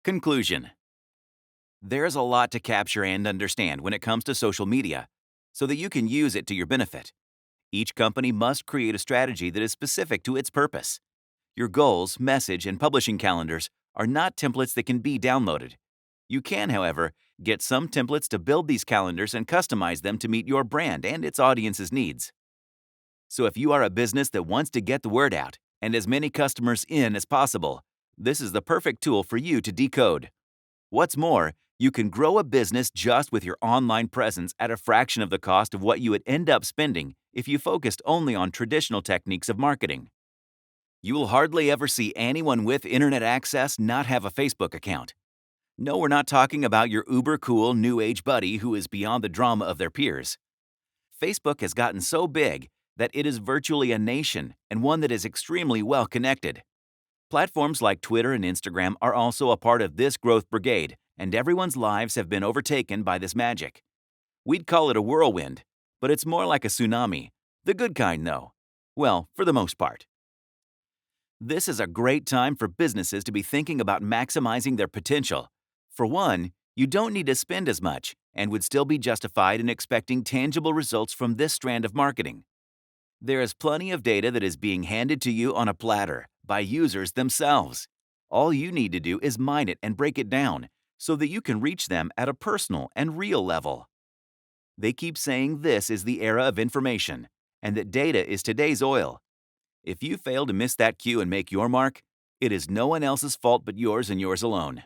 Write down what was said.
Conclusion. There's a lot to capture and understand when it comes to social media, so that you can use it to your benefit. Each company must create a strategy that is specific to its purpose. Your goals, message, and publishing calendars are not templates that can be downloaded. You can, however, get some templates to build these calendars and customize them to meet your brand and its audience's needs. So if you are a business that wants to get the word out and as many customers in as possible, this is the perfect tool for you to decode. What's more, you can grow a business just with your online presence at a fraction of the cost of what you would end up spending if you focused only on traditional techniques of marketing. You will hardly ever see anyone with internet access not have a Facebook account. No, we're not talking about your uber cool new age buddy who is beyond the drama of their peers. Facebook has gotten so big that it is virtually a nation and one that is extremely well connected. Platforms like Twitter and Instagram are also a part of this growth brigade, and everyone's lives have been overtaken by this magic. We'd call it a whirlwind, but it's more like a tsunami. The good kind, though. Well, for the most part. This is a great time for businesses to be thinking about maximizing their potential. For one, you don't need to spend as much and would still be justified in expecting tangible results from this strand of marketing. There is plenty of data that is being handed to you on a platter by users themselves. All you need to do is mine it and break it down so that you can reach them at a personal and real level. They keep saying this is the era of information and that data is today's oil. If you fail to miss that cue and make your mark, it is no one else's fault but yours and yours alone.